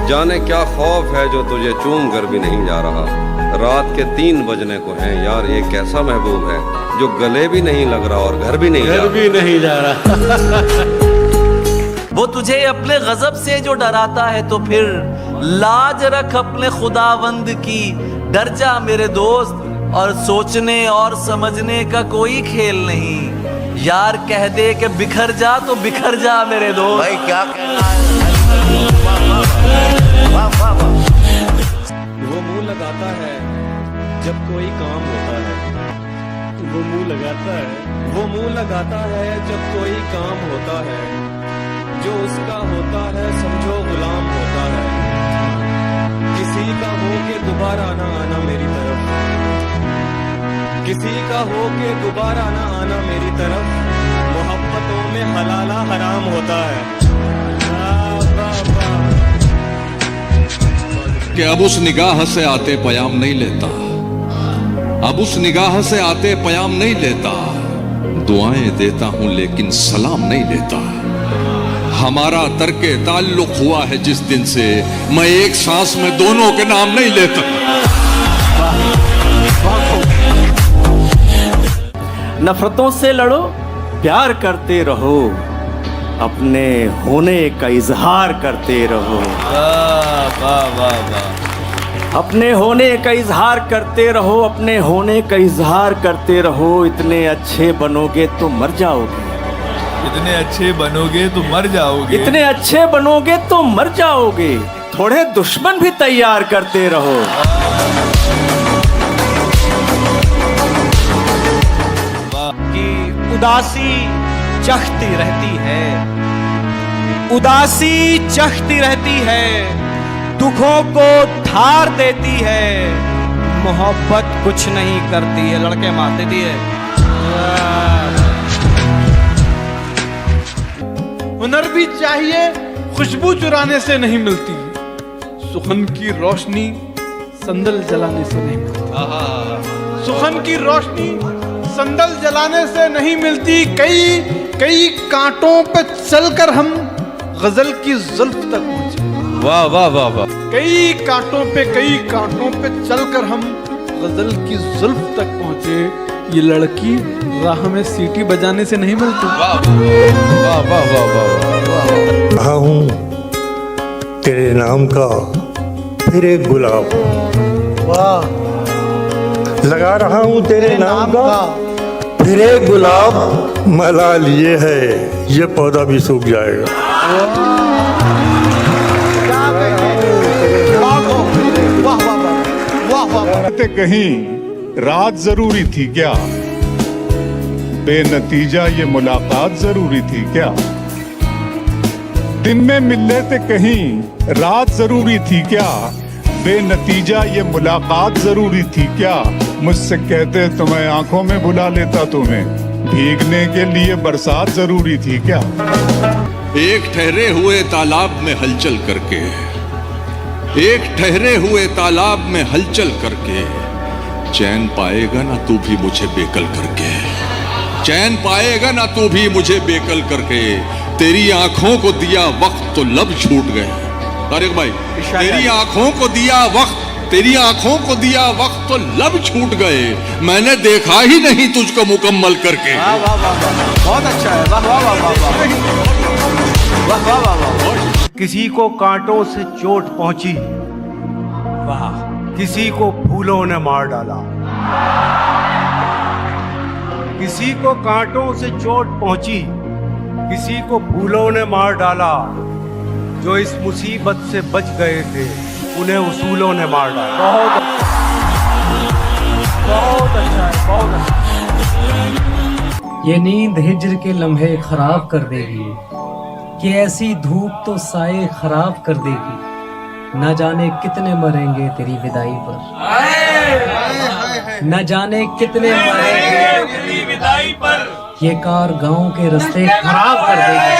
जाने क्या खौफ है जो तुझे चूम कर भी नहीं जा रहा। रात के 3 बजने को हैं यार, ये कैसा महबूब है जो गले भी नहीं लग रहा और घर भी नहीं जा रहा। वो तुझे अपने गजब से जो डराता है तो फिर लाज रख अपने खुदावंद की। डर जा मेरे दोस्त, और सोचने और समझने का कोई खेल नहीं। यार कह दे कि बिखर जा तो बिखर जा मेरे दोस्त। भाई क्या वो मुंह लगाता है जब कोई काम होता है। वो मुंह लगाता है, वो मुंह लगाता है जब कोई काम होता है। जो उसका होता है समझो गुलाम होता है। किसी का हो के दोबारा ना आना मेरी तरफ, किसी का हो के दोबारा ना आना मेरी तरफ। मोहब्बतों में हलाला हराम होता है। कि अब उस निगाह से आते पयाम नहीं लेता, अब उस निगाह से आते पयाम नहीं लेता। दुआएं देता हूं लेकिन सलाम नहीं लेता। हमारा तर्के ताल्लुक हुआ है जिस दिन से, मैं एक सांस में दोनों के नाम नहीं लेता। नफरतों से लड़ो, प्यार करते रहो, अपने होने का इजहार करते रहो। वाह वाह वाह। अपने होने का इजहार करते रहो, अपने होने का इजहार करते रहो। इतने अच्छे बनोगे तो मर जाओगे, इतने अच्छे बनोगे तो मर जाओगे, इतने अच्छे बनोगे तो मर जाओगे। थोड़े दुश्मन भी तैयार करते रहो। कि उदासी चखती रहती है, उदासी चखती रहती है, दुखों को धार देती है। मोहब्बत कुछ नहीं करती है, लड़के मार देती है। हुनर भी चाहिए, खुशबू चुराने से नहीं मिलती। सुखन की रोशनी संदल जलाने से नहीं मिलती। सुखन की रोशनी संदल जलाने से नहीं मिलती। कई कांटों पे चलकर हम गजल की जुल्फ तक पहुंचे। वाह वाह वाह वाह। कई कांटों पे चलकर हम गजल की जुल्फ तक पहुंचे। ये लड़की राह में सीटी बजाने से नहीं मिलती। वाह वाह वाह वाह वाह। रहा हूँ तेरे नाम का फिर एक गुलाब, वाह। लगा रहा हूँ तेरे नाम का फिर एक गुलाब। मला लिए है ये पौधा भी सूख जाएगा। कहीं रात जरूरी थी क्या, बेनतीजा ये मुलाकात जरूरी थी क्या। दिन में मिल लेते कहीं रात जरूरी थी क्या, बेनतीजा ये मुलाकात जरूरी थी क्या। मुझसे कहते तुम्हें आंखों में बुला लेता, तुम्हें भीगने के लिए बरसात जरूरी थी क्या। एक ठहरे हुए तालाब में हलचल करके, एक ठहरे हुए तालाब में हलचल करके, चैन पाएगा ना तू भी मुझे बेकल करके, चैन पाएगा ना तू भी मुझे बेकल करके। तेरी आंखों को दिया वक्त तो लब छूट गए। तारिक भाई, तेरी आंखों को दिया वक्त, तेरी आंखों को दिया वक्त तो लब छूट गए। मैंने देखा ही नहीं तुझको मुकम्मल करके। वाह वाह वाह वाह, बहुत अच्छा है। वाह वाह वाह वाह वाह वाह वाह वाह। किसी को कांटों से चोट पहुंची, वाह, किसी को फूलों ने मार डाला। किसी को कांटों से चोट पहुंची, किसी को फूलों ने मार डाला। जो इस मुसीबत से बच गए थे उन्हें उसूलों ने मार डाला। बहुत अच्छा है, बहुत अच्छा। ये नींद हिज्र के लम्हे खराब कर देगी, कि ऐसी धूप तो साए खराब कर देगी। न जाने कितने मरेंगे तेरी विदाई पर, न जाने कितने मरेंगे तेरी विदाई पर। ये कार गांव के रास्ते खराब कर देगी।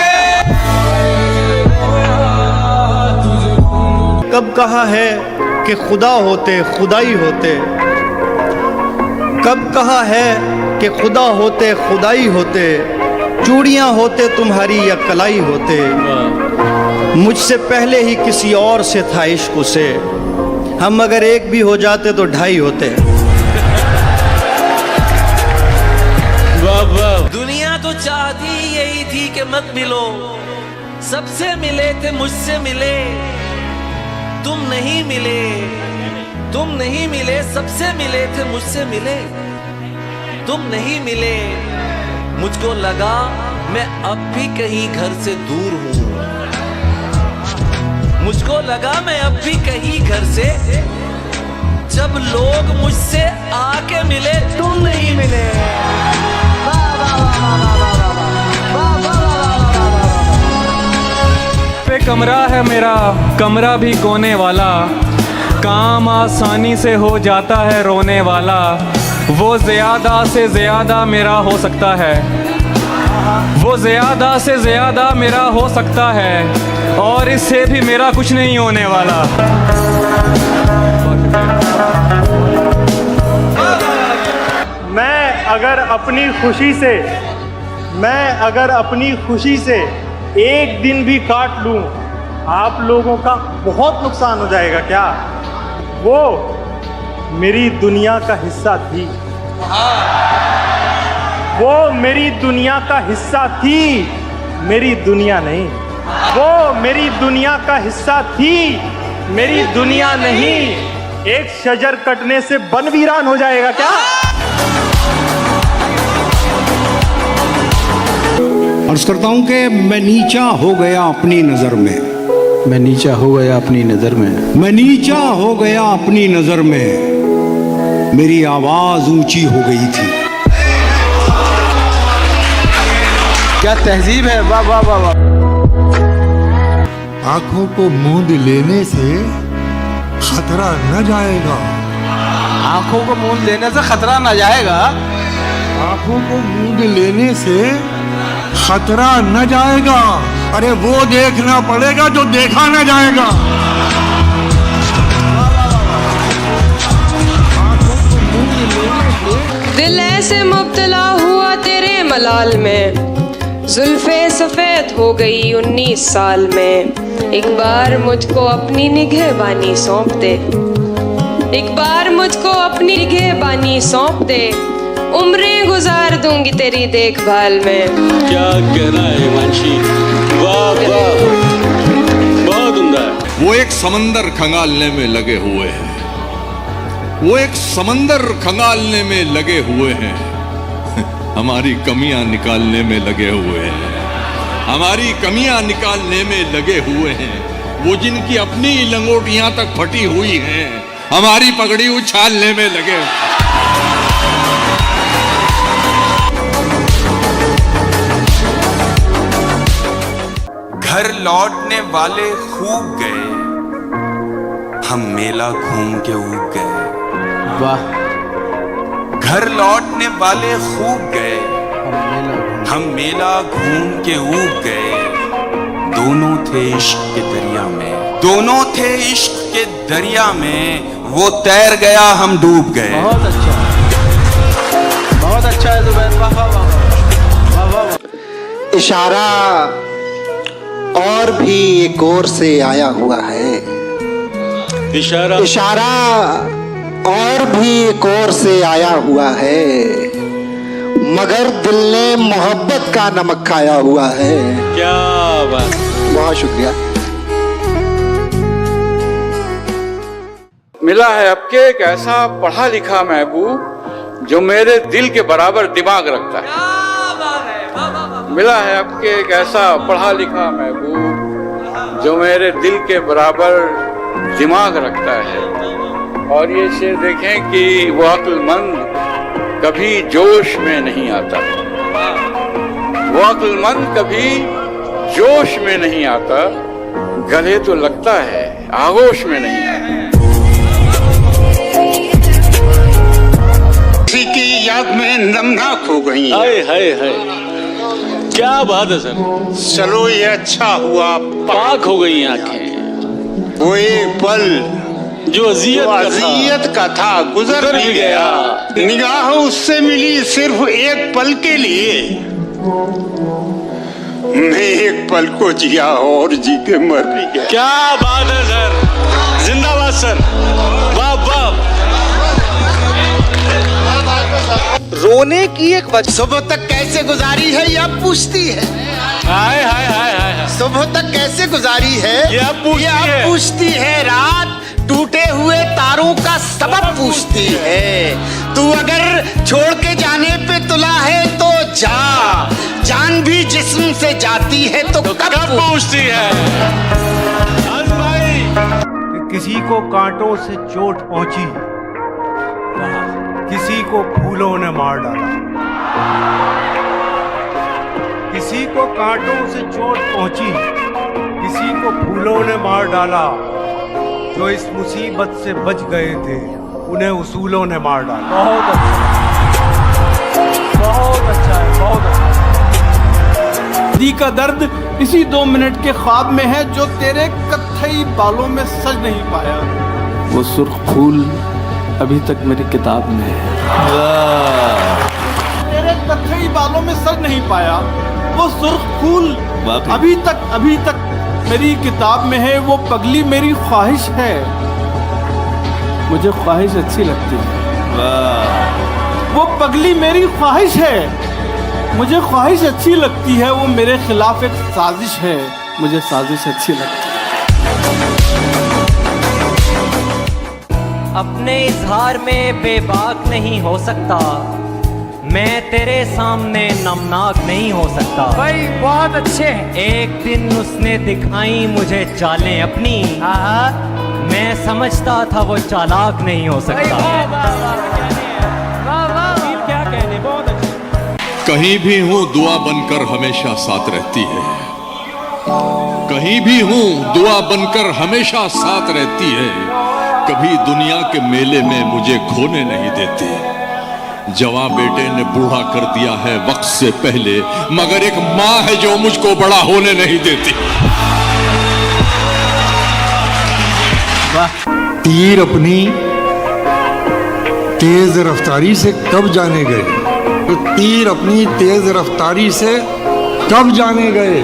कब कहा है कि खुदा होते खुदाई होते, कब कहा है कि खुदा होते खुदाई होते। चूड़ियां होते तुम्हारी या कलाई होते। मुझसे पहले ही किसी और से था इश्क उसे, हम अगर एक भी हो जाते तो ढाई होते। दुनिया तो चाहती यही थी कि मत मिलो, सबसे मिले थे मुझसे मिले, तुम नहीं मिले, तुम नहीं मिले, सबसे मिले थे मुझसे मिले, तुम नहीं मिले। मुझको लगा मैं अब भी कहीं घर से दूर हूं, मुझको लगा मैं अब भी कहीं घर से, जब लोग मुझसे आके मिले तुम नहीं मिले। पे कमरा है मेरा, कमरा भी कोने वाला, काम आसानी से हो जाता है रोने वाला, वो ज़्यादा से ज़्यादा मेरा हो सकता है, वो ज़्यादा से ज़्यादा मेरा हो सकता है, और इससे भी मेरा कुछ नहीं होने वाला। मैं अगर अपनी खुशी से एक दिन भी काट लूं, आप लोगों का बहुत नुकसान हो जाएगा क्या? वो मेरी दुनिया का हिस्सा थी, वो मेरी दुनिया का हिस्सा थी, मेरी दुनिया नहीं। वो मेरी दुनिया का हिस्सा थी, मेरी दुनिया नहीं। एक शजर कटने से बन वीरान हो जाएगा क्या? अर्ज करता हूं कि मैं नीचा हो गया अपनी नजर में, मैं नीचा हो गया अपनी नजर में, मैं नीचा हो गया अपनी नजर में, मेरी आवाज ऊंची हो गई थी। क्या तहजीब है, वाह वाह वाह वाह। आंखों को मूंद लेने से खतरा न जाएगा, आंखों को मूंद लेने से खतरा न जाएगा, आंखों को मूंद लेने से खतरा न जाएगा। अरे वो देखना पड़ेगा जो देखा न जाएगा। दिल ऐसे मुब्तला हुआ तेरे मलाल में, जुल्फे सफेद हो गई 19 साल में। एक बार मुझको अपनी निगहबानी सौंप दे, एक बार मुझको अपनी निगहबानी सौंप दे, उम्रें गुजार दूंगी तेरी देखभाल में। क्या कहना है हिमांशी, वाह वाह, बहुत उम्दा है। वो एक समंदर खंगालने में लगे हुए हैं, वो एक समंदर खंगालने में लगे हुए हैं, हमारी कमियां निकालने में लगे हुए हैं, हमारी कमियां निकालने में लगे हुए हैं। वो जिनकी अपनी लंगोटियां तक फटी हुई हैं, हमारी पगड़ी उछालने में लगे। घर लौटने वाले खूब गए, हम मेला घूम के ऊब गए। वाह। घर लौटने वाले खूब गए, हम मेला घूम के ऊब गए। दोनों थे इश्क के दरिया में, दोनों थे इश्क के दरिया में, वो तैर गया हम डूब गए। बहुत अच्छा, बहुत अच्छा है जुबैर, वाह वाह वाह वाह वाह। इशारा और भी एक और से आया हुआ है, इशारा इशारा और भी एक और से आया हुआ है, मगर दिल ने मोहब्बत का नमक खाया हुआ है। क्या बात। बहुत शुक्रिया। मिला है आपके एक ऐसा पढ़ा लिखा महबूब जो मेरे दिल के बराबर दिमाग रखता है। मिला है आपके एक ऐसा पढ़ा लिखा महबूब जो मेरे दिल के बराबर दिमाग रखता है। और ये शेर देखें कि वो अक्लमंद कभी जोश में नहीं आता, वो अक्लमंद कभी जोश में नहीं आता, गले तो लगता है आगोश में नहीं आता। किसी की याद में नमनाक हो गई। हाय हाय हाय, क्या बात है सर। चलो ये अच्छा हुआ पाक हो गई आंखें। वो एक पल जो अजियत का था गुजर भी गया। निगाह उससे मिली सिर्फ एक पल के लिए, मैं एक पल को जिया और जी के मर भी गया। क्या बात है सर, जिंदाबाद सर, वाह वाह। रोने की एक वजह सुबह तक कैसे गुजारी है यह पूछती है। हाय हाय हाय हाय। सुबह तक कैसे गुजारी है यह पूछती है। रात टूटे हुए तारों का सबब पूछती है। तू अगर छोड़ के जाने पे तुला है तो जा, जान भी जिस्म से जाती है तो कब पूछती है। कि किसी को कांटों से चोट पहुंची, किसी को फूलों ने मार डाला। किसी को कांटों से चोट पहुंची, किसी को फूलों ने मार डाला। जो इस मुसीबत से बच गए थे उन्हें उसूलों ने मार डाला। बहुत अच्छा, बहुत अच्छा है, बहुत अच्छा। दी का दर्द इसी 2 मिनट के ख्वाब में है जो तेरे कत्थई बालों में सज नहीं पाया। वो सुर्ख फूल अभी तक मेरी किताब में है। तेरे कत्थई बालों में सज नहीं पाया वो सुर्ख फूल अभी तक मेरी किताब में है। वो पगली मेरी ख्वाहिश है, मुझे ख्वाहिश अच्छी लगती है। वो पगली मेरी ख्वाहिश है, मुझे ख्वाहिश अच्छी लगती है। वो मेरे खिलाफ एक साजिश है, मुझे साजिश अच्छी लगती है। अपने इजहार में बेबाक नहीं हो सकता, मैं तेरे सामने नमनाक नहीं हो सकता। भाई बहुत अच्छे हैं। एक दिन उसने दिखाई मुझे चालें अपनी, मैं समझता था वो चालाक नहीं हो सकता। क्या कहने, बहुत अच्छे। कहीं भी हूं दुआ बनकर हमेशा साथ रहती है। कहीं भी हूं दुआ बनकर हमेशा साथ रहती है। कभी दुनिया के मेले में मुझे खोने नहीं देती। जवां बेटे ने बूढ़ा कर दिया है वक्त से पहले, मगर एक माँ है जो मुझको बड़ा होने नहीं देती। तीर अपनी तेज रफ्तारी से कब जाने गए, तो तीर अपनी तेज रफ्तारी से कब जाने गए।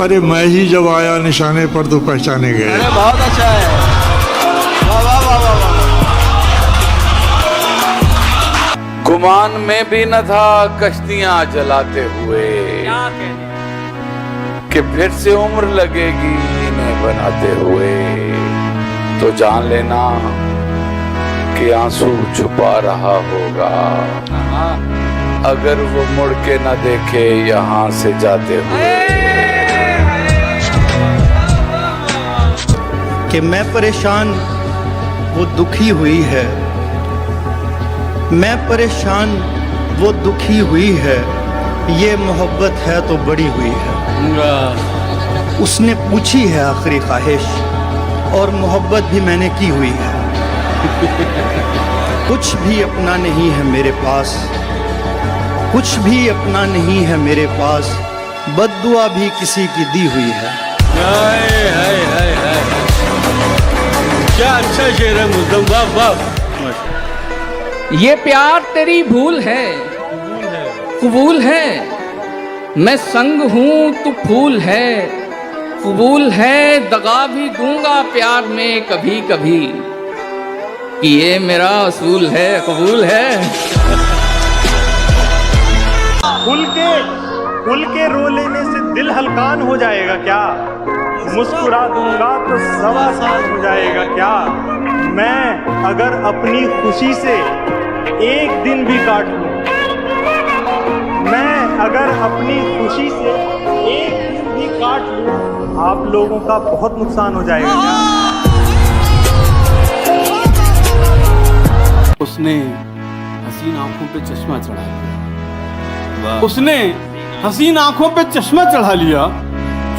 अरे मैं ही जब आया निशाने पर तो पहचाने गए। अरे बहुत अच्छा है, वाह वाह वाह वाह। गुमान में भी न था कश्तियां जलाते हुए कि फिर से उम्र लगेगी इन्हें बनाते हुए। तो जान लेना कि आंसू छुपा रहा होगा अगर वो मुड़ के न देखे यहाँ से जाते हुए। कि मैं परेशान वो दुखी हुई है, मैं परेशान वो दुखी हुई है। ये मोहब्बत है तो बड़ी हुई है। उसने पूछी है आखिरी ख्वाहिश और मोहब्बत भी मैंने की हुई है। कुछ भी अपना नहीं है मेरे पास, कुछ भी अपना नहीं है मेरे पास। बद्दुआ भी किसी की दी हुई है। हाय हाय हाय हाय, क्या अच्छा शेर है मुद्दम, वाह वाह। ये प्यार तेरी भूल है, कबूल है। मैं संग हूँ तू फूल है, कबूल है। दगा भी दूंगा प्यार में कभी कभी, कि ये मेरा असूल है, कबूल है। खुल के रो लेने से दिल हल्कान हो जाएगा क्या। मुस्कुरा दूंगा तो सवा साल हो जाएगा क्या। मैं अगर अपनी खुशी से एक दिन भी काट लूं, मैं अगर अपनी खुशी से एक दिन भी काट लूं, आप लोगों का बहुत नुकसान हो जाएगा क्या। उसने हसीन आंखों पे चश्मा चढ़ा लिया, उसने हसीन आंखों पे चश्मा चढ़ा लिया।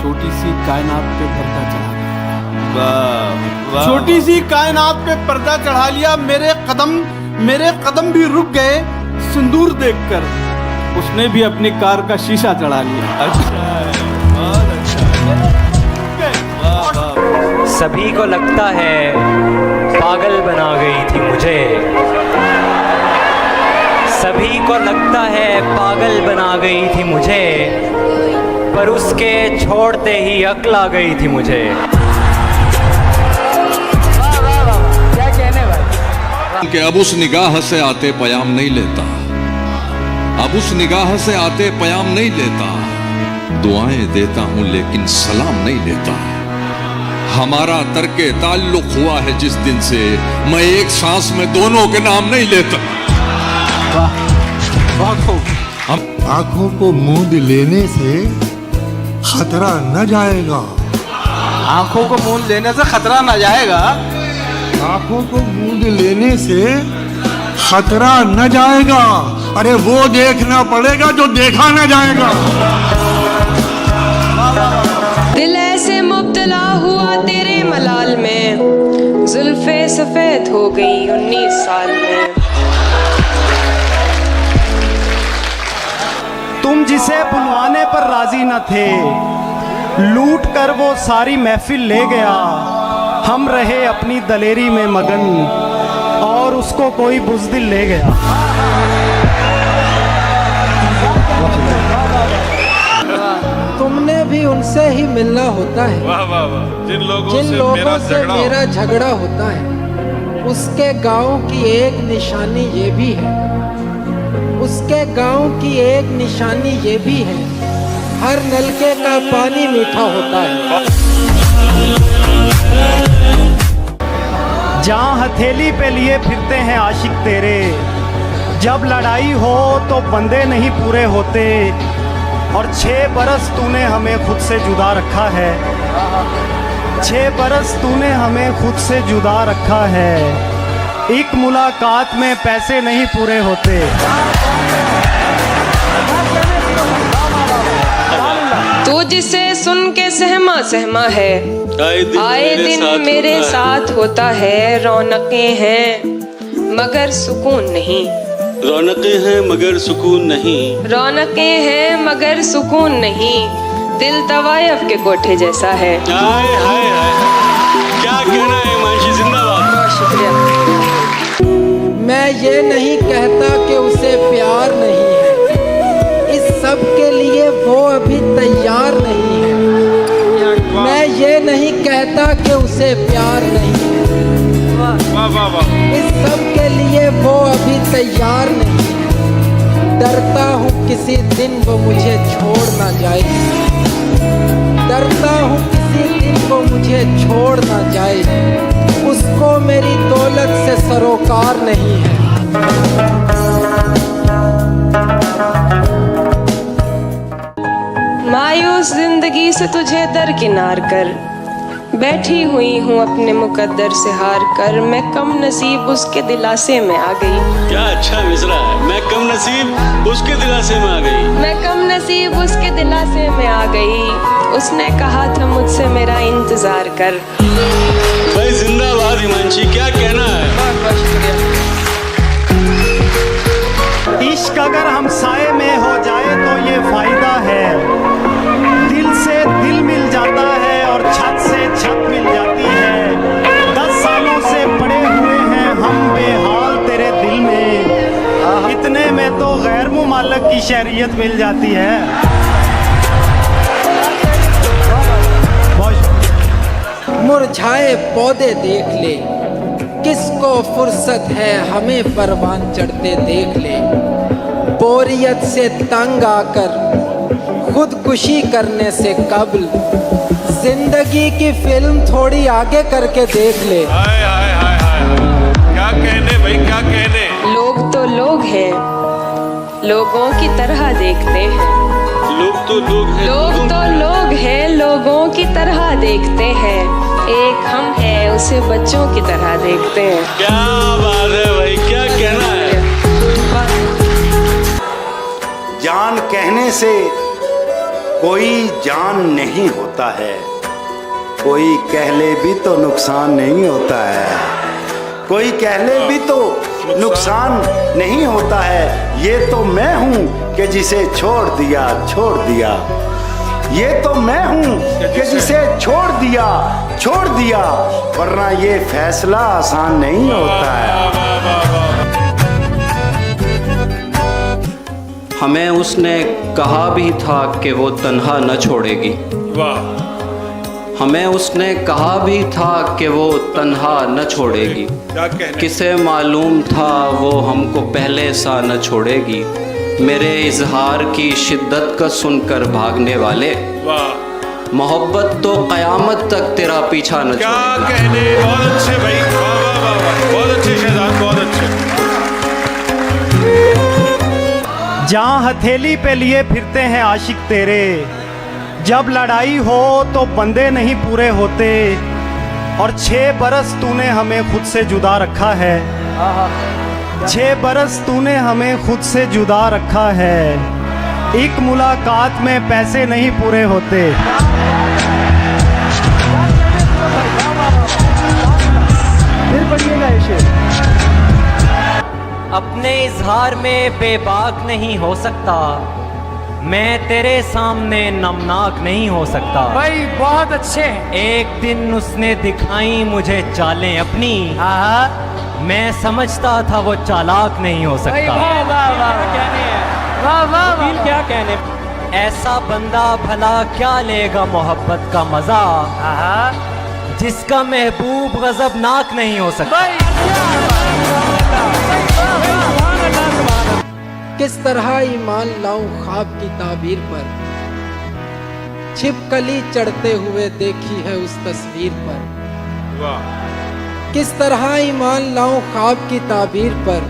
छोटी सी कायनात पे पर्दा चढ़ा लिया, छोटी सी कायनात पे पर्दा चढ़ा लिया। मेरे कदम भी रुक गए सिंदूर देखकर। उसने भी अपनी कार का शीशा चढ़ा लिया। अच्छा, बहुत अच्छा। सभी को लगता है पागल बना गई थी मुझे, सभी को लगता है पागल बना गई थी मुझे। पर उसके छोड़ते ही अक्ल आ गई थी मुझे। क्या कहने भाई? कि अब उस निगाह से आते पयाम नहीं लेता, अब उस निगाह से आते पयाम नहीं लेता, दुआएं देता हूं लेकिन सलाम नहीं लेता। हमारा तर्के ताल्लुक हुआ है जिस दिन से, मैं एक सांस में दोनों के नाम नहीं लेता। आंखों को मूंद लेने से खतरा न जाएगा। आंखों को मूंद लेने से खतरा न जाएगा। आंखों को मूंद लेने से खतरा न जाएगा। अरे वो देखना पड़ेगा जो देखा न जाएगा। दिल ऐसे मुब्तला हुआ तेरे मलाल में, जुल्फे सफेद हो गई 19 साल में। तुम जिसे बुलवाने पर राजी न थे, लूट कर वो सारी महफिल ले गया। हम रहे अपनी दलेरी में मगन और उसको कोई बुज़दिल ले गया। तुमने भी उनसे ही मिलना होता है। वाह वाह वाह। जिन लोगों से मेरा झगड़ा होता है, उसके गांव की एक निशानी ये भी है, उसके गांव की एक निशानी ये भी है, हर नलके का पानी मीठा होता है। जहाँ हथेली पे लिए फिरते हैं आशिक तेरे, जब लड़ाई हो तो बंदे नहीं पूरे होते। और 6 बरस तूने हमें खुद से जुदा रखा है, 6 बरस तूने हमें खुद से जुदा रखा है। एक मुलाकात में पैसे नहीं पूरे होते। तू जिसे सुन के सहमा सहमा है, आए दिन मेरे साथ होता है। रौनकें हैं मगर सुकून नहीं, रौनकें हैं मगर सुकून नहीं, रौनकें हैं मगर सुकून नहीं। दिल तवायफ के कोठे जैसा है। हाय हाय हाय, क्या कहना है हिमांशी, जिंदाबाद। बहुत शुक्रिया। मैं ये नहीं कहता कि उसे प्यार नहीं है, इस सब के लिए वो अभी तैयार नहीं है। मैं ये नहीं कहता कि उसे प्यार नहीं है, इस सब के लिए वो अभी तैयार नहीं है। डरता हूँ किसी दिन वो मुझे छोड़ ना जाए, डरता हूँ किसी दिन वो मुझे छोड़ ना जाए। उसको मेरी दौलत से सरोकार नहीं है। मायूस जिंदगी से तुझे दरकिनार कर, बैठी हुई हूँ अपने मुकद्दर से हार कर। मैं कम नसीब उसके दिलासे में आ गई। क्या अच्छा मिसरा है, मैं कम नसीब उसके दिलासे में आ गई। मैं कम नसीब उसके दिलासे में आ गई। उसने कहा था मुझसे मेरा इंतजार कर। भाई जिंदाबाद हिमांशी, क्या कहना है। बहुत शुक्रिया। इश्क अगर हम साए में हो जाए तो ये फायदा है, दिल से दिल मिल जाता है और छत से छत मिल जाती है। 10 सालों से पड़े हुए हैं हम बेहाल तेरे दिल में, इतने में तो गैर मुमालक की शहरियत मिल जाती है। मुरझाए पौधे देख ले, किसको फुर्सत है हमें परवान चढ़ते देख ले। बोरियत से तंग आकर खुदकुशी करने से कबल जिंदगी की फिल्म थोड़ी आगे करके देख ले। हाय हाय हाय हाय, क्या कहने भाई, क्या कहने। लोग तो लोग हैं, लोगों की तरह देखते हैं। लोग तो लोग हैं, लोग तो लोग हैं, लोगों की तरह देखते हैं। एक हम हैं, उसे बच्चों की तरह देखते हैं। क्या बात है भाई, क्या कहना है। जान कहने से कोई जान नहीं होता है, कोई कह ले भी तो नुकसान नहीं होता है, कोई कह ले भी तो नुकसान नहीं होता है। ये तो मैं हूँ कि जिसे छोड़ दिया, छोड़ दिया। ये तो मैं हूँ कि जिसे छोड़ दिया, छोड़ दिया। वरना ये फैसला आसान नहीं होता है। हमें उसने कहा भी था कि वो तन्हा न छोड़ेगी। हमें उसने कहा भी था कि वो तन्हा न छोड़ेगी। किसे मालूम था वो हमको पहले सा न छोड़ेगी। मेरे इजहार की शिद्दत का सुनकर भागने वाले, मोहब्बत तो क़यामत तक तेरा पीछा न छोड़ेगी। कहने, बहुत अच्छे भाई, वाह वाह वाह वाह, बहुत अच्छे शहजाद, बहुत अच्छे। जहाँ हथेली पे लिए फिरते हैं आशिक तेरे, जब लड़ाई हो तो बंदे नहीं पूरे होते, और 6 बरस तूने हमें खुद से जुदा रखा है। 6 बरस तूने हमें खुद से जुदा रखा है। एक मुलाकात में पैसे नहीं पूरे होते। फिर पढ़िएगा ये शेर। अपने इजहार में बेबाक नहीं हो सकता, मैं तेरे सामने नमनाक नहीं हो सकता। भाई बहुत अच्छे। एक दिन उसने दिखाई मुझे चालें अपनी, मैं समझता था वो चालाक नहीं हो सकता। वाह वाह वाह, वाह वाह वाह, क्या कहने। ऐसा बंदा भला क्या लेगा मोहब्बत का मजा, जिसका महबूब गजबनाक नहीं हो सकता। किस तरह ईमान लाऊं ख्वाब की ताबीर पर, छिपकली चढ़ते हुए देखी है उस तस्वीर पर। किस तरह ईमान लाऊं ख्वाब की ताबीर पर,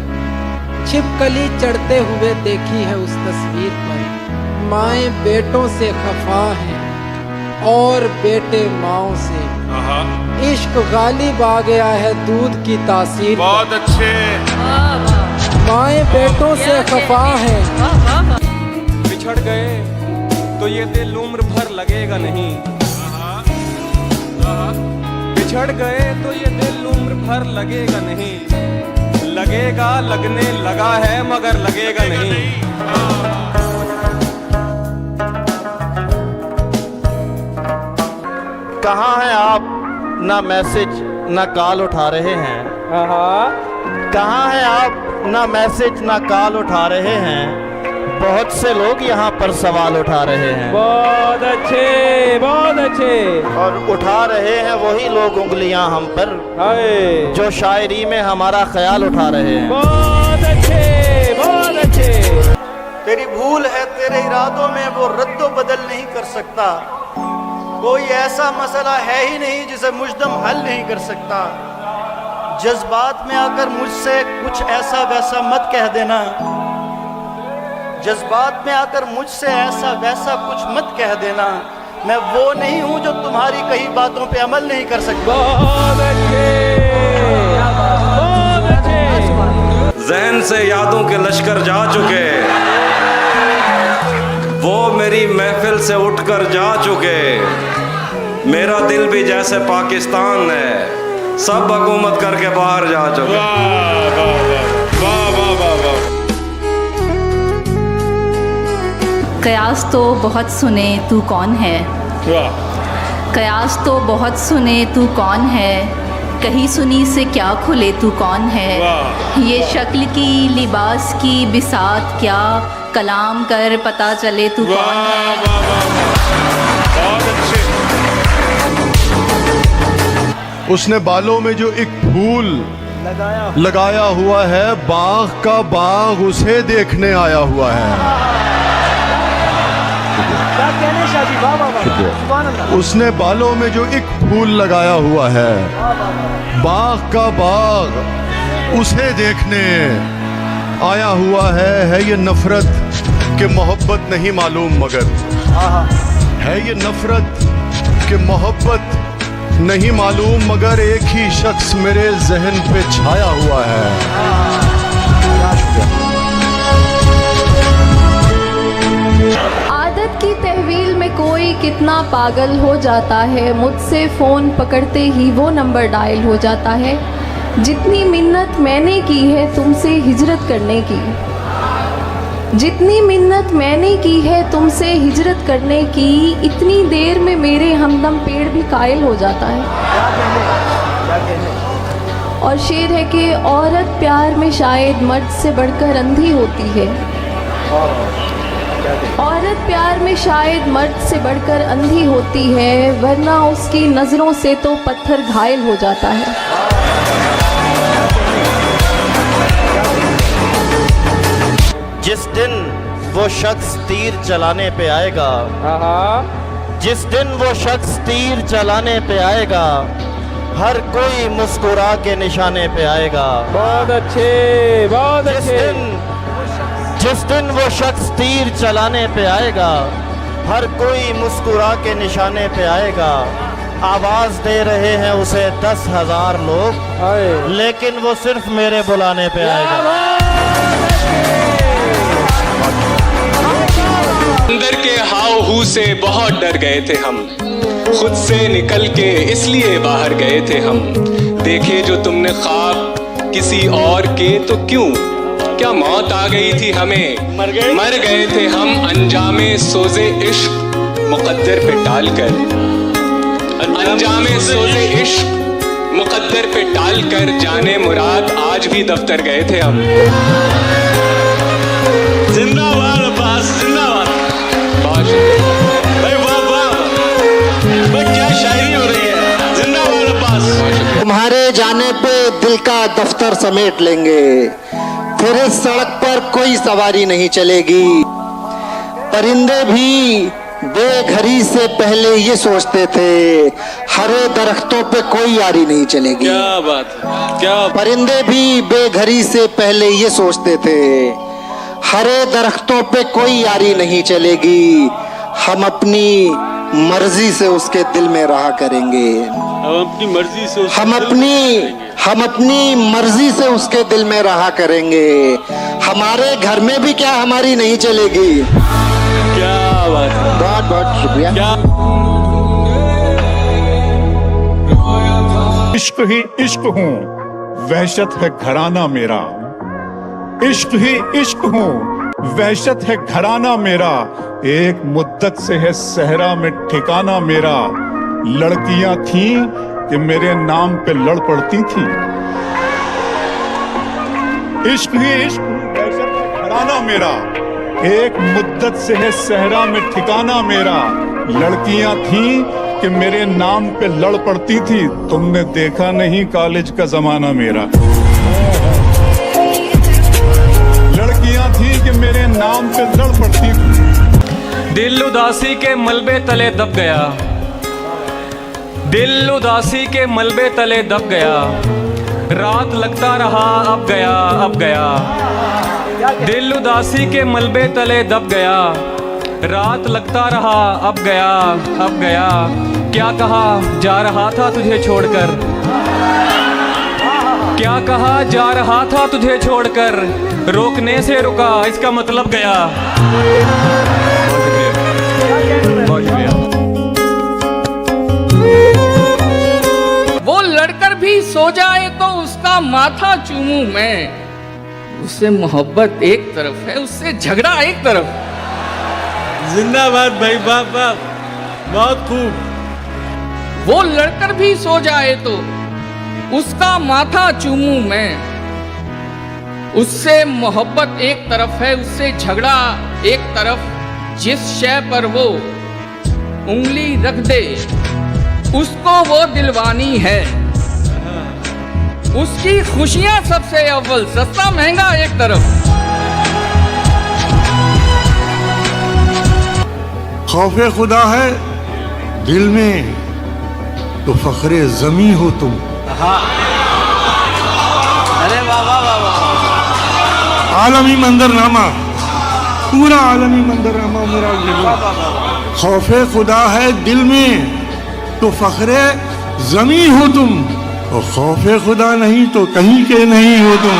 छिपकली चढ़ते हुए देखी है उस तस्वीर पर। माएँ बेटों से खफा हैं और बेटे माओं से, इश्क गालिब आ गया है दूध की तासीर। बहुत अच्छे। माएँ बेटों से खफा हैं। बिछड़ गए तो ये दिल उम्र भर लगेगा नहीं, बिछड़ गए तो ये दिल उम्र भर लगेगा नहीं, लगेगा लगने लगा है मगर लगेगा नहीं। कहाँ हैं आप? ना मैसेज ना कॉल उठा रहे हैं। कहाँ हैं आप? ना मैसेज ना कॉल उठा रहे हैं। बहुत से लोग यहाँ पर सवाल उठा रहे हैं। बहुत अच्छे, बहुत अच्छे। और उठा रहे हैं वही लोग उंगलियां हम पर, जो शायरी में हमारा ख्याल उठा रहे हैं। बहुत अच्छे, बहुत अच्छे। तेरी भूल है तेरे इरादों में, वो रद्दो बदल नहीं कर सकता। कोई ऐसा मसला है ही नहीं जिसे मुजदम हल नहीं कर सकता। जज्बात में आकर मुझसे कुछ ऐसा वैसा मत कह देना। जज्बात में आकर मुझसे ऐसा वैसा कुछ मत कह देना। मैं वो नहीं हूँ जो तुम्हारी कही बातों पे अमल नहीं कर सकता। जहन से यादों के लश्कर जा चुके, वो मेरी महफिल से उठकर जा चुके। मेरा दिल भी जैसे पाकिस्तान है, सब हुकूमत करके बाहर जा चुके। कयास तो बहुत सुने तू कौन है, कयास तो बहुत सुने तू कौन है, कहीं सुनी से क्या खुले तू कौन है। ये शक्ल की लिबास की बिसात क्या, कलाम कर पता चले तू कौन है। उसने बालों में जो एक फूल लगाया हुआ है, बाग का बाग उसे देखने आया हुआ है। उसने बालों में जो एक फूल लगाया हुआ है, बाग का बाग उसे देखने आया हुआ है ये नफरत कि मोहब्बत नहीं मालूम मगर, है ये नफरत कि मोहब्बत नहीं मालूम मगर एक ही शख्स मेरे जहन पे छाया हुआ है। आदत की तहवील में कोई कितना पागल हो जाता है, मुझसे फ़ोन पकड़ते ही वो नंबर डायल हो जाता है। जितनी मिन्नत मैंने की है तुमसे हिजरत करने की, जितनी मिन्नत मैंने की है तुमसे हिजरत करने की, इतनी देर में मेरे हमदम पेड़ भी कायल हो जाता है। और शेर है कि औरत प्यार में शायद मर्द से बढ़कर अंधी होती है, औरत प्यार में शायद मर्द से बढ़कर अंधी होती है, वरना उसकी नजरों से तो पत्थर घायल हो जाता है। जिस दिन वो शख्स तीर चलाने पे आएगा, जिस दिन वो शख्स तीर चलाने पे आएगा, हर कोई मुस्कुरा के निशाने पे आएगा। बहुत अच्छे, बहुत अच्छे। जिस दिन वो शख्स तीर चलाने पे आएगा, हर कोई मुस्कुरा के निशाने पे आएगा। आवाज दे रहे हैं उसे 10,000 लोग, लेकिन वो सिर्फ मेरे बुलाने पे आएगा। अंदर के हाव हू से बहुत डर गए थे हम, खुद से निकल के इसलिए बाहर गए थे हम। देखे जो तुमने ख्वाब किसी और के तो क्यों, क्या मौत आ गई थी हमें, मर गए थे हम अंजामे सोजे इश्क मुकद्दर पे टालकर, अंजामे सोजे इश्क मुकद्दर पे टालकर जाने मुराद आज भी दफ्तर गए थे हम। जिंदाबाद अब्बास, जिंदाबाद। भाई वाह वाह, भाई क्या शायरी हो रही है। जिंदाबाद अब्बास। तुम्हारे जाने पे दिल का दफ्तर समेट लेंगे, फिर इस सड़क पर कोई सवारी नहीं चलेगी। परिंदे भी बेघरी से पहले ये सोचते थे, हरे दरख्तों पे कोई यारी नहीं चलेगी। क्या बात है, क्या परिंदे भी बेघरी से पहले ये सोचते थे, हरे दरख्तों पे कोई यारी नहीं चलेगी। हम अपनी मर्जी से उसके दिल में रहा करेंगे, हम अपनी मर्जी से हम अपनी मर्जी से उसके दिल में रहा करेंगे। हमारे घर में भी क्या हमारी नहीं चलेगी। क्या बात है, बहुत बहुत शुक्रिया। इश्क ही इश्क हूँ, वहशत है घराना मेरा। इश्क ही इश्क हूँ, वहशत है घराना मेरा। एक मुद्दत से है सहरा में ठिकाना मेरा। लड़कियां थीं कि मेरे नाम पे लड़ पड़ती थी। इश्क ही इश्क हूँ, वहशत है घराना मेरा। एक मुद्दत से है सहरा में ठिकाना मेरा। लड़कियां थीं कि मेरे नाम पे लड़ पड़ती थी। तुमने देखा नहीं कॉलेज का जमाना मेरा। लड़कियां थी कि मेरे नाम पे लड़ पड़ती थी। दिल उदासी के मलबे तले दब गया, दिल उदासी के मलबे तले दब गया। रात लगता रहा अब गया, अब गया। दिल उदासी के मलबे तले दब गया। रात लगता रहा अब गया, अब गया। क्या कहा जा रहा था तुझे छोड़कर, क्या कहा जा रहा था तुझे छोड़कर। रोकने से रुका इसका मतलब गया। वो लड़कर भी सो जाए तो उसका माथा चूमूं मैं। उससे मोहब्बत एक तरफ है, उससे झगड़ा एक तरफ। जिंदाबाद भाई, वाह वाह, बहुत खूब। वो लड़कर भी सो जाए तो उसका माथा चूमूं मैं। उससे मोहब्बत एक तरफ है, उससे झगड़ा एक तरफ। जिस शय पर वो उंगली रख दे उसको वो दिलवानी है। उसकी खुशियां सबसे अव्वल, सस्ता महंगा एक तरफ। खौफे खुदा है दिल में तो फखरे जमी हो तुम। अरे वाह वाह वाह वाह। आलमी मंजरनामा, पूरा आलमी मंजरनामा मेरा। खौफे खुदा है दिल में तो फखरे जमी हो तुम, और खौफे खुदा नहीं तो कहीं के नहीं हो तुम।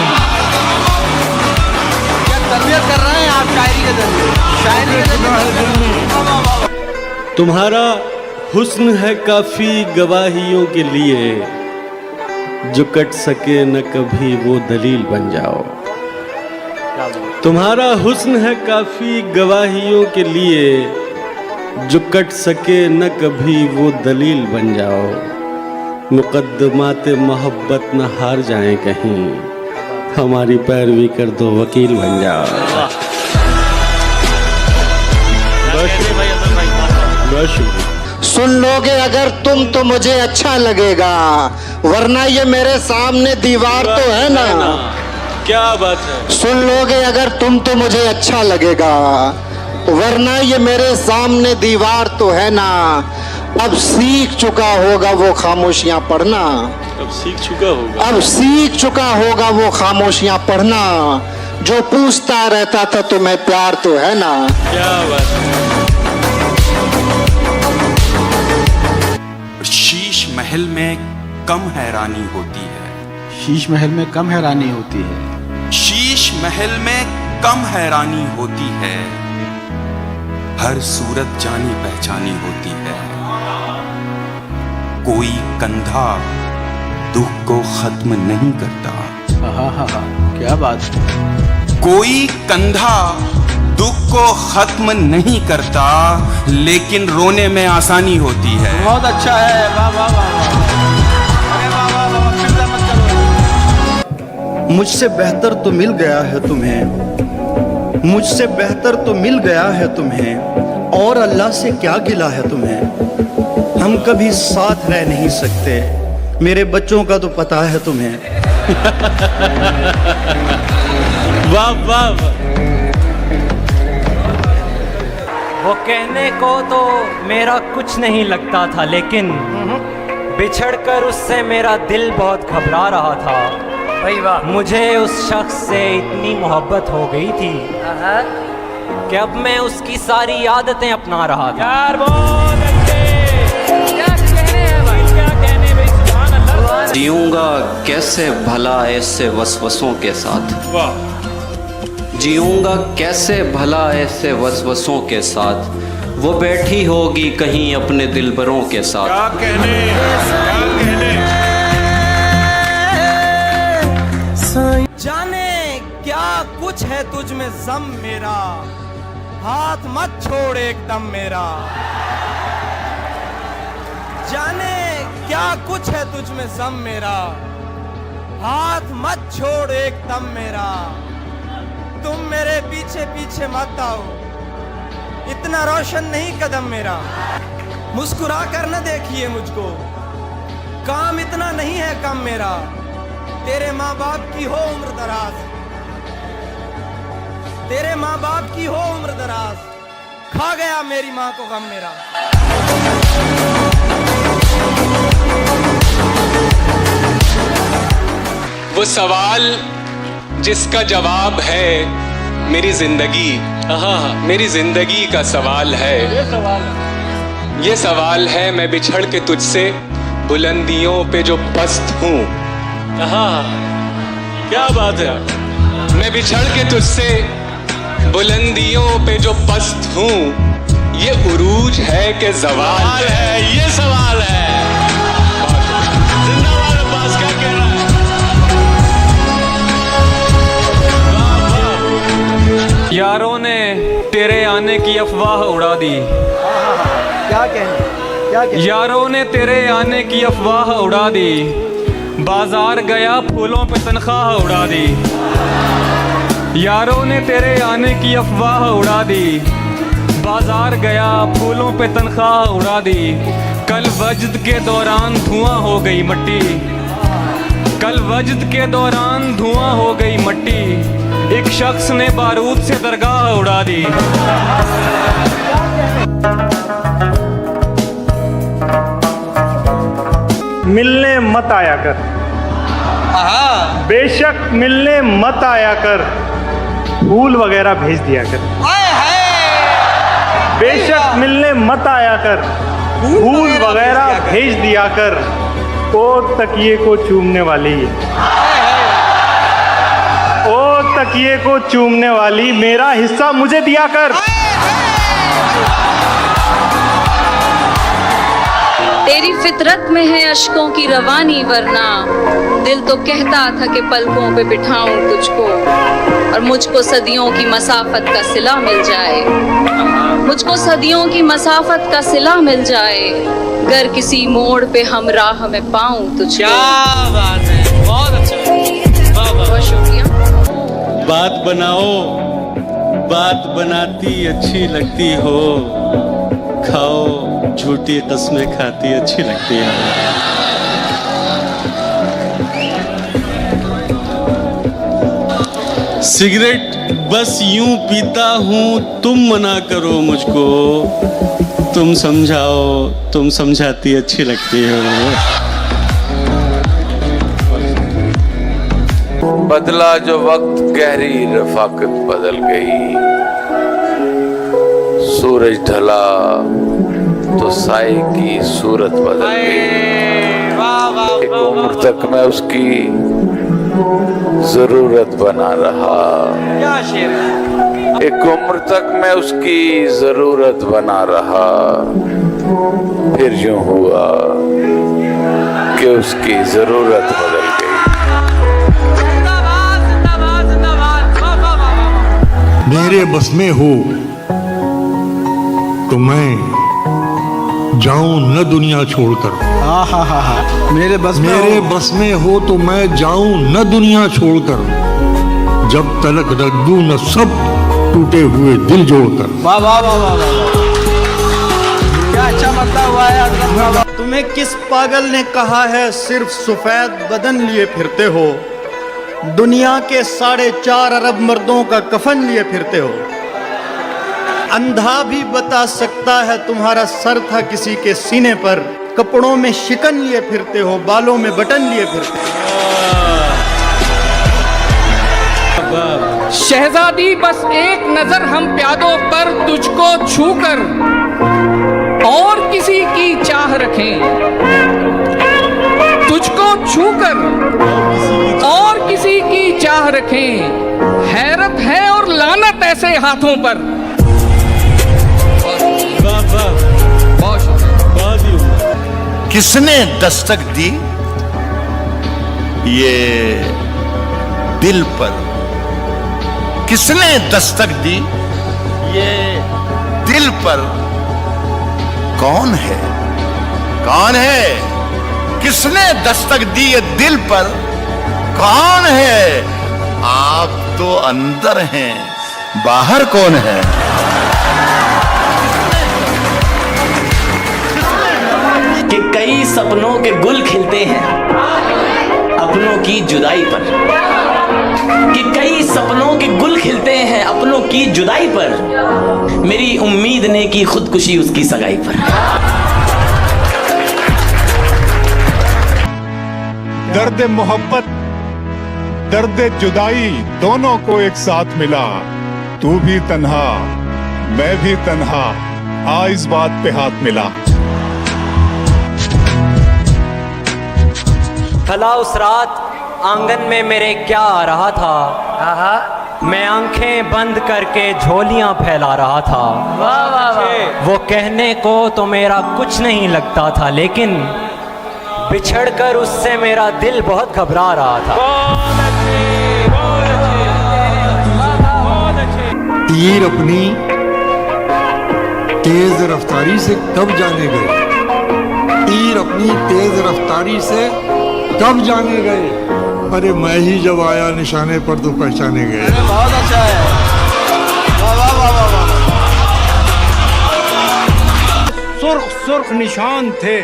क्या तरबियत कर रहे हैं आप शायरी के जरिए, शायरी के जरिए। तुम्हारा हुस्न है काफी गवाहियों के लिए, जो कट सके न कभी वो दलील बन जाओ। तुम्हारा हुस्न है काफी गवाहियों के लिए, जो कट सके न कभी वो दलील बन जाओ। मुकद्दमात मोहब्बत न हार जाएं कहीं, हमारी पैरवी कर दो वकील बन जाओ। सुन लोगे अगर तुम तो मुझे अच्छा लगेगा, वरना ये मेरे सामने दीवार तो है ना। क्या बात है। सुन लोगे अगर तुम तो मुझे अच्छा लगेगा, वरना ये मेरे सामने दीवार तो है ना। अब सीख चुका होगा वो खामोशियां पढ़ना, अब सीख चुका होगा, अब सीख चुका होगा वो खामोशियां पढ़ना। जो पूछता रहता था तुम्हें प्यार तो है ना। क्या बात है। शीश महल में कम हैरानी होती है, शीश महल में कम हैरानी होती है, शीश महल में कम हैरानी होती है। हर सूरत जानी पहचानी होती है। कोई कंधा दुख को खत्म नहीं करता। क्या बात। कोई कंधा दुख को खत्म नहीं करता, लेकिन रोने में आसानी होती है। बहुत अच्छा है, वाह वाह वाह। अरे वाह वाह वाह, फिर मत करो। मुझसे बेहतर तो मिल गया है तुम्हें, मुझसे बेहतर तो मिल गया है तुम्हें, और अल्लाह से क्या गिला है तुम्हें। हम कभी साथ रह नहीं सकते, मेरे बच्चों का तो पता है तुम्हें। वाह वाह। वो कहने को तो मेरा कुछ नहीं लगता था, लेकिन बिछड़कर उससे मेरा दिल बहुत घबरा रहा था। भाई वाह। मुझे उस शख्स से इतनी मोहब्बत हो गई थी कि अब मैं उसकी सारी आदतें अपना रहा था। यार बहुत अच्छे। क्या कहने हैं भाई, क्या कहने भाई, सुभान अल्लाह। जीऊंगा कैसे भला ऐसे वसवसों के साथ, वाह। जीऊंगा कैसे भला ऐसे वसवसों के साथ, वो बैठी होगी कहीं अपने दिलबरों के साथ। क्या कहने, क्या कहने। जाने क्या कुछ है तुझ में ज़म मेरा, हाथ मत छोड़ एकदम मेरा। जाने क्या कुछ है तुझ में ज़म मेरा, हाथ मत छोड़ एकदम मेरा। तुम मेरे पीछे पीछे मत आओ, इतना रोशन नहीं कदम मेरा। मुस्कुरा कर न देखिए मुझको, काम इतना नहीं है कम मेरा। तेरे माँ बाप की हो उम्र दराज, तेरे माँ बाप की हो उम्र दराज, खा गया मेरी माँ को गम मेरा। वो सवाल जिसका जवाब है मेरी जिंदगी, मेरी जिंदगी का सवाल है। ये सवाल है मैं बिछड़ के तुझसे बुलंदियों पे जो पस्त हूँ। क्या बात है। मैं बिछड़ के तुझसे बुलंदियों पे जो पस्त हूँ, ये उरूज है कि ज़वाल है, ये सवाल है। जिंदाबाद अब्बास, क्या कह रहा है। यारों ने तेरे आने की अफवाह उड़ा दी। क्या कहने, क्या कहने? यारों ने तेरे आने की अफवाह उड़ा दी, बाजार गया फूलों पे तनख्वाह उड़ा दी। यारों ने तेरे आने की अफवाह उड़ा दी, बाजार गया फूलों पे तनख्वाह उड़ा दी। कल वजद के दौरान धुआं हो गई मट्टी, कल वजद के दौरान धुआं हो गई मट्टी। एक शख्स ने बारूद से दरगाह उड़ा दी। मिलने मत आया कर, बेशक मिलने मत आया कर, फूल वगैरह भेज दिया कर। बेशक मिलने मत आया कर, फूल वगैरह भेज दिया कर। ओ तकिए को चूमने वाली, ओ तकिए को चूमने वाली, मेरा हिस्सा मुझे दिया कर। तेरी फितरत में है अश्कों की रवानी, वरना दिल तो कहता था कि पलकों पे बिठाऊं तुझको, और मुझको सदियों की मसाफत का सिला मिल जाए, मुझको सदियों की मसाफत का सिला मिल जाए, गर किसी मोड़ पे हम राह में पाऊं तुझको। क्या बात है, बहुत अच्छा, बहुत शुक्रिया। बात बनाओ, बात बनाती अच्छी लगती हो, खाओ झूठी कस्में खाती अच्छी लगती है। सिगरेट बस यूं पीता हूं, तुम मना करो मुझको, तुम समझाओ, तुम समझाती अच्छी लगती हो। बदला जो वक्त गहरी रफाकत बदल गई, सूरज ढला तो साए की सूरत बदल गई। एक उम्र तक मैं उसकी जरूरत बना रहा, एक उम्र तक मैं उसकी जरूरत बना रहा, फिर यूं हुआ कि उसकी जरूरत बदल गई। मेरे बस में हो तो मैं जाऊं न दुनिया छोड़कर। मेरे बस में हो तो मैं जाऊं न दुनिया छोड़कर, जब तलक रख दूं न सब टूटे हुए दिल जोड़कर। वाह वाह वाह वाह वाह, क्या अच्छा मतलब हुआ है। तुम्हें किस पागल ने कहा है सिर्फ सफेद बदन लिए फिरते हो, दुनिया के 4.5 अरब मर्दों का कफन लिए फिरते हो। अंधा भी बता सकता है तुम्हारा सर था किसी के सीने पर, कपड़ों में शिकन लिए फिरते हो, बालों में बटन लिए फिरते हो। शहजादी बस एक नजर हम प्यादों पर तुझको छूकर और किसी की चाह रखें, तुझको छूकर और किसी की चाह रखें। हैरत है और लानत ऐसे हाथों पर। किसने दस्तक दी ये दिल पर, किसने दस्तक दी ये दिल पर, कौन है, कौन है, किसने दस्तक दी ये दिल पर, कौन है। आप तो अंदर हैं, बाहर कौन है। कि कई सपनों के गुल खिलते हैं अपनों की जुदाई पर, कि कई सपनों के गुल खिलते हैं अपनों की जुदाई पर, मेरी उम्मीद ने की खुदकुशी उसकी सगाई पर। दर्द मोहब्बत दर्द जुदाई दोनों को एक साथ मिला, तू भी तन्हा मैं भी तन्हा, आ इस बात पे हाथ मिला। भला उस रात आंगन में मेरे क्या आ रहा था, मैं आंखें बंद करके झोलियां फैला रहा था। वाह वाह वाह। वो कहने को तो मेरा कुछ नहीं लगता था, लेकिन बिछड़कर उससे मेरा दिल बहुत घबरा रहा था। तीर अपनी तेज रफ्तारी से कब जाने गए, तीर अपनी तेज रफ्तारी से कब जाने गए, अरे मैं ही जब आया निशाने पर तो पहचाने गए। बहुत अच्छा है, वाह वाह वाह वाह वाह। सुर्ख सुर्ख निशान थे,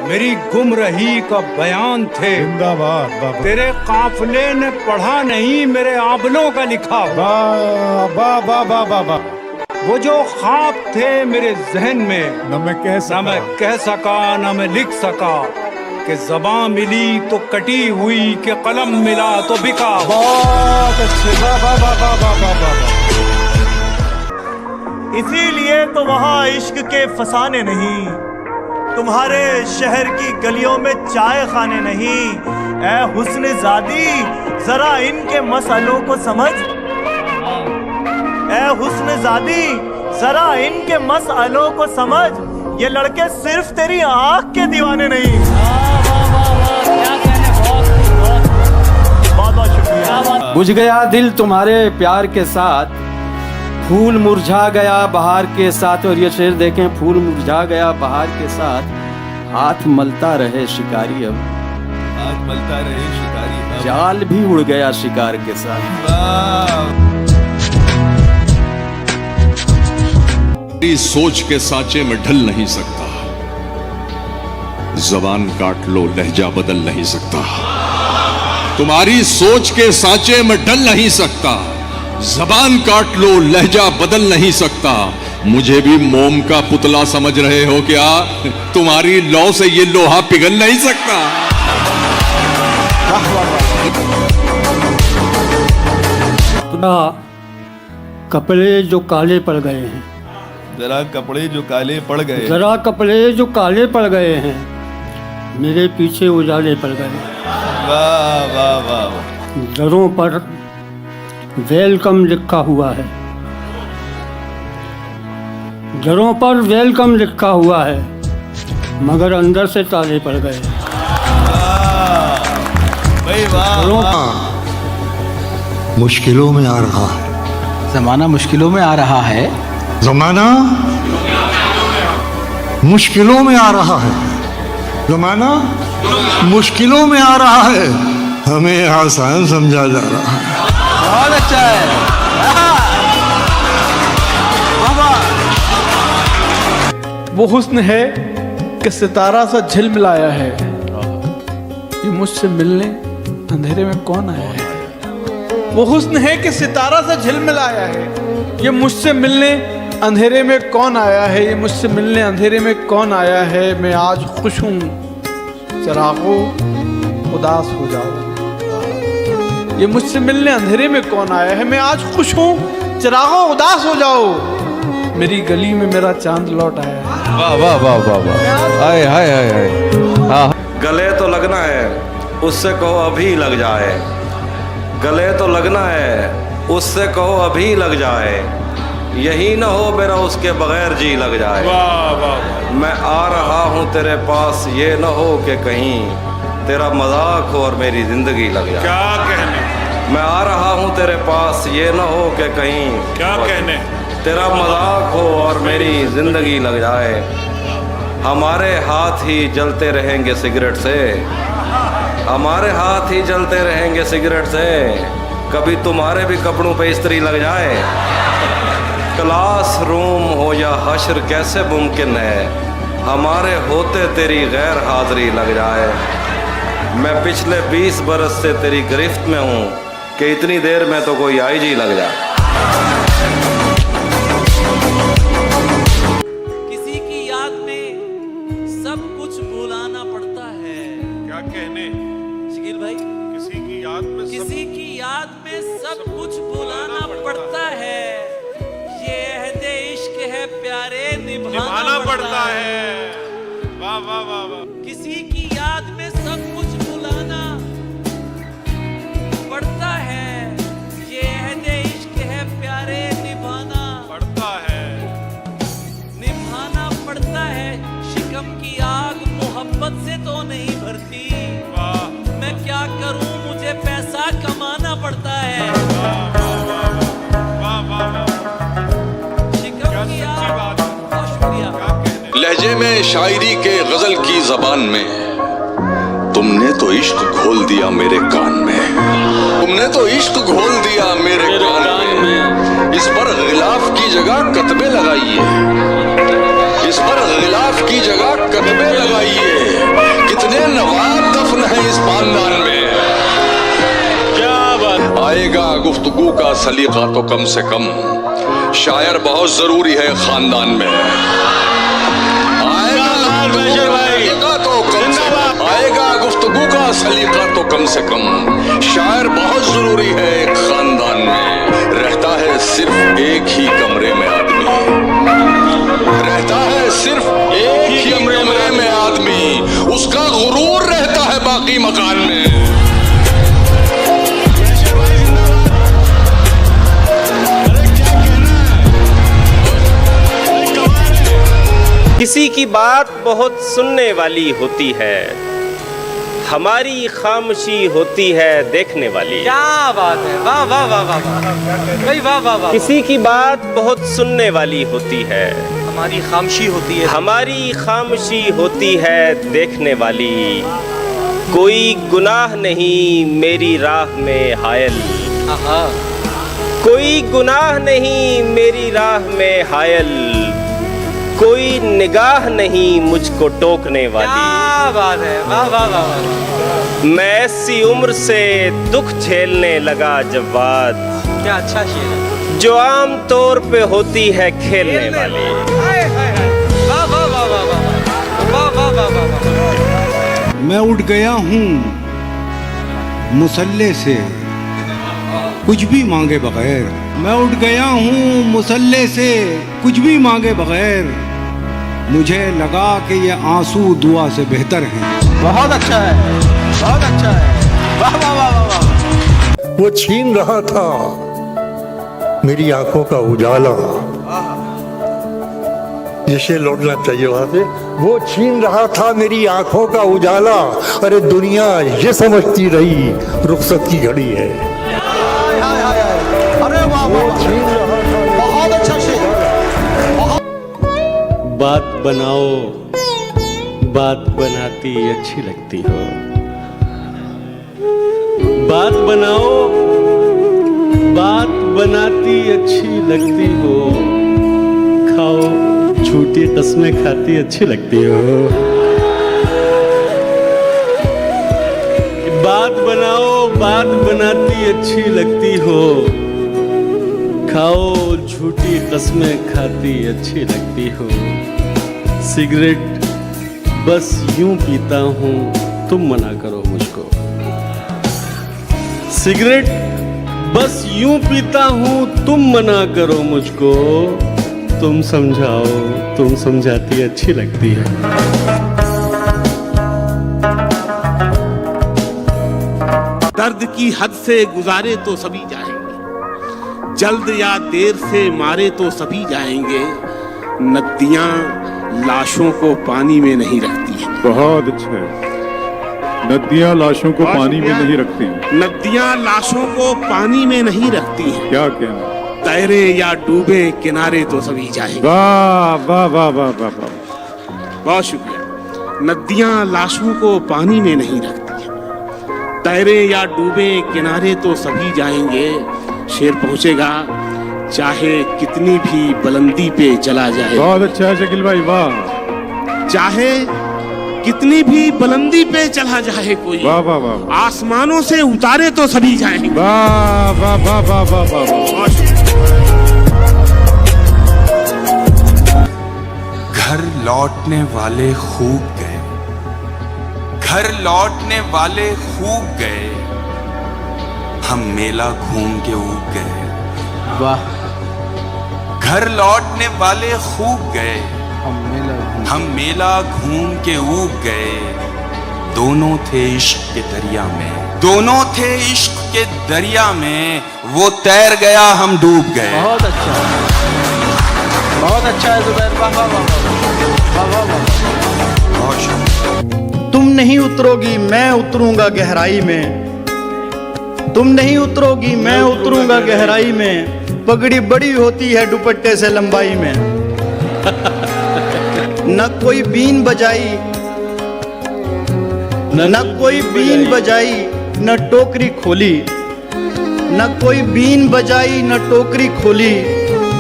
मेरी गुमरही का बयान थे। जिंदाबाद। तेरे काफिले ने पढ़ा नहीं, मेरे आंवलों का लिखा। वाह वाह वाह वाह वाह वाह। वो जो ख्वाब थे मेरे जहन में, न मैं कह सका न मैं लिख सका, कि ज़बान मिली तो कटी हुई, कि कलम मिला तो बिका। बहुत अच्छे, वाह वाह वाह वाह वाह वाह। इसीलिए तो वहाँ इश्क के फसाने नहीं, तुम्हारे शहर की गलियों में चाय खाने नहीं। ऐ हुस्न ज़ादी जरा इनके मसलों को समझ, ऐ हुस्न ज़ादी जरा इनके मसलों को समझ, ये लड़के सिर्फ तेरी आँख के दीवाने नहीं। बहुत बहुत शुक्रिया। बुझ गया दिल तुम्हारे प्यार के साथ, फूल मुरझा गया बहार के साथ। और ये शेर देखें, फूल मुरझा गया बहार के साथ, हाथ मलता रहे शिकारी अब, हाथ मलता रहे शिकारी अब, जाल भी उड़ गया शिकार के साथ। तेरी सोच के सांचे में ढल नहीं सकता, जबान काट लो लहजा बदल नहीं सकता। तुम्हारी सोच के सांचे में ढल नहीं सकता, जबान काट लो लहजा बदल नहीं सकता। मुझे भी मोम का पुतला समझ रहे हो क्या? तुम्हारी लौ से ये लोहा पिघल नहीं सकता। कपड़े जो काले पड़ गए हैं, जरा कपड़े जो काले पड़ गए, जरा कपड़े जो काले पड़ गए हैं, मेरे पीछे उजाले पड़ गए। वाह वाह वाह। दरों पर वेलकम लिखा हुआ है, दरों पर वेलकम लिखा हुआ है, मगर अंदर से ताले पड़ गए। मुश्किलों में आ रहा है, जमाना मुश्किलों में आ रहा है, जमाना मुश्किलों में आ रहा है, जमाना मुश्किलों में आ रहा है, हमें आसान समझा जा रहा है। बहुत अच्छा है। वो हुस्न है कि सितारा सा झिलमिलाया है, ये मुझसे मिलने अंधेरे में कौन आया है। वो हुस्न है कि सितारा सा झिलमिलाया है, ये मुझसे मिलने अंधेरे में कौन आया है, ये मुझसे मिलने अंधेरे में कौन आया है। मैं आज खुश हूँ, चिरागों उदास हो जाओ। ये मुझसे मिलने अंधेरे में कौन आया है। मैं आज खुश हूँ, चिरागों उदास हो जाओ, मेरी गली में मेरा चांद लौट आया है। वाह वाह वाह वाह वाह। हाय हाय हाय हाय। गले तो लगना है, उससे कहो अभी लग जाए। गले तो लगना है, उससे कहो अभी लग जाए। यही ना हो मेरा उसके बगैर जी लग जाए। वाह वाह। मैं आ रहा हूँ तेरे पास, ये ना हो कि कहीं तेरा मजाक हो और मेरी जिंदगी लग जाए। क्या कहने। मैं आ रहा हूँ तेरे पास, ये ना हो कि कहीं क्या कहने। तेरा मजाक हो और मेरी जिंदगी लग जाए। हमारे हाथ ही जलते रहेंगे सिगरेट से, हमारे हाथ ही जलते रहेंगे सिगरेट से। कभी तुम्हारे भी कपड़ों पे इस्त्री लग जाए। क्लास रूम हो या हश्र कैसे मुमकिन है, हमारे होते तेरी गैर हाजिरी लग जाए। मैं पिछले 20 बरस से तेरी गिरफ्त में हूँ कि इतनी देर में तो कोई आईजी लग जाए। किसी की याद में सब कुछ भुलाना पड़ता है। क्या कहने। शकील भाई, किसी की याद में सब कुछ भुलाना पड़ता है। ये अहदे इश्क है प्यारे, निभाना पड़ता है। वाह वाह वाह वाह। किसी की याद में सब कुछ भुलाना पड़ता है। ये अहदे इश्क है प्यारे, निभाना पड़ता है, निभाना पड़ता है। शिकम की आग मोहब्बत से तो नहीं भरती। मैं क्या करूं, मुझे पैसा कमाना पड़ता है। शिकम की आग। बहुत शुक्रिया। लहजे में शायरी के गजल की जबान में तुमने तो इश्क घोल दिया मेरे कान में, तुमने तो इश्क घोल दिया मेरे कान में। इस पर गिलाफ की जगह कतबे लगाइए, इस पर गिलाफ की जगह कतबे लगाइए। कितने नवाब दफन है इस खानदान में। क्या बात। आएगा गुफ्तगू का सलीका तो कम से कम, शायर बहुत जरूरी है खानदान में। आएगा गुफ्तगू का सलीका तो कम से कम, शायर बहुत जरूरी है एक खानदान में। रहता है सिर्फ एक ही कमरे में आदमी, रहता है सिर्फ एक ही कमरे में आदमी, उसका गुरूर रहता है बाकी मकान में। किसी की बात बहुत सुनने वाली होती है, हमारी खामोशी होती है देखने वाली। क्या बात है। वाह वाह वाह वाह भाई, वाह वाह वाह। किसी की बात बहुत सुनने वाली होती है, हमारी खामोशी होती है, हमारी खामोशी होती है देखने वाली। कोई गुनाह नहीं मेरी राह में हायल, आहा। कोई गुनाह नहीं मेरी राह में हायल। कोई निगाह नहीं मुझको टोकने वाली। क्या बात है, वाह वाह वाह वाह। मैं ऐसी उम्र से दुख झेलने लगा जब बात, क्या अच्छा शेर है, जो आम तौर पे होती है खेलने वाली। हाय हाय हाय, वाह वाह वाह वाह वाह वाह वाह वाह वाह वाह। मैं उठ गया हूँ मुसल्ले से कुछ भी मांगे बगैर। मैं उठ गया हूँ मुसल्ले से कुछ भी मांगे बगैर। मुझे लगा कि ये आंसू दुआ से बेहतर हैं। बहुत अच्छा है, बहुत अच्छा है, वाह वाह वाह वाह वाह। वो छीन रहा था मेरी आंखों का उजाला, जिसे लौटना चाहिए वहां से। वो छीन रहा था मेरी आंखों का उजाला। अरे दुनिया ये समझती रही रुखसत की घड़ी है। अरे वाह वाह, बहुत अच्छा शेर। बात बनाओ, बात बनाती अच्छी लगती हो। बात बनाओ, बात बनाती अच्छी लगती हो। खाओ झूठी कस्में खाती अच्छी लगती हो। बात बनाओ, बात बनाती अच्छी लगती हो। खाओ झूठी कस्में खाती अच्छी लगती हो। सिगरेट बस यूं पीता हूँ, तुम मना करो मुझको। सिगरेट बस यूं पीता हूँ, तुम मना करो मुझको। तुम समझाओ, तुम समझाती अच्छी लगती है। दर्द की हद से गुजारे तो सभी जाएंगे, जल्द या देर से मारे तो सभी जाएंगे। नदियां लाशों को पानी में नहीं रखती हैं। बहुत अच्छा है। नदियां लाशों को पानी में नहीं रखती। नदियां लाशों को पानी में नहीं रखती हैं। क्या कहना? तैरे या डूबे किनारे तो सभी जाएंगे। वाह वाह वाह वाह वाह वाह, बहुत शुक्रिया। नदियां लाशों को पानी में नहीं रखती हैं। तैरे या डूबे किनारे तो सभी जाएंगे। शेर पहुंचेगा चाहे कितनी भी बुलंदी पे चला जाए। बहुत अच्छा है शकील भाई, वाह। चाहे कितनी भी बुलंदी पे चला जाए कोई, वाह वाह वाह। आसमानों से उतारे तो सभी जाएंगे। वाह वाह वाह वाह वाह वाह। घर लौटने वाले खूब गए, घर लौटने वाले खूब गए। हम मेला घूम के ऊब गए। वाह। घर लौटने वाले खूब गए, हम मेला घूम के ऊब गए। दोनों थे इश्क के दरिया में, दोनों थे इश्क के दरिया में। वो तैर गया, हम डूब गए। बहुत अच्छा, बहुत अच्छा है जुबैर, वाह वाह वाह वाह वाह। बहुत तुम नहीं उतरोगी मैं उतरूंगा गहराई में। तुम नहीं उतरोगी मैं उतरूंगा गहराई में। पगड़ी बड़ी होती है दुपट्टे से लंबाई में। न कोई बीन बजाई, न कोई बीन बजाई, न टोकरी खोली। न कोई बीन बजाई, न टोकरी खोली।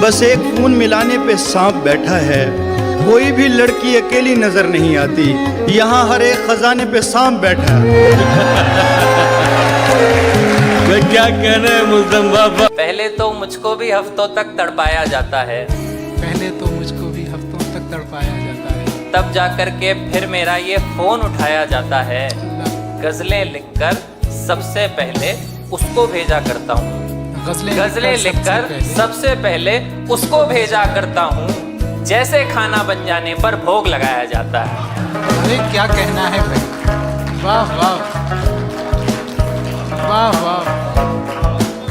बस एक खून मिलाने पे सांप बैठा है। कोई भी लड़की अकेली नजर नहीं आती। यहाँ हर एक खजाने पे सांप बैठा है। क्या कहना है मुल्ज़म बाबा? पहले तो मुझको भी हफ्तों तक तड़पाया जाता है, पहले तो मुझको भी हफ्तों तक तड़पाया जाता है। तब जाकर के फिर मेरा ये फोन उठाया जाता है। गजलें लिखकर सबसे पहले उसको भेजा करता हूँ। गजलें लिखकर सबसे पहले उसको भेजा करता हूँ। जैसे खाना बन जाने पर भोग लगाया जाता है। अरे क्या कहना है भाई, वाह वाह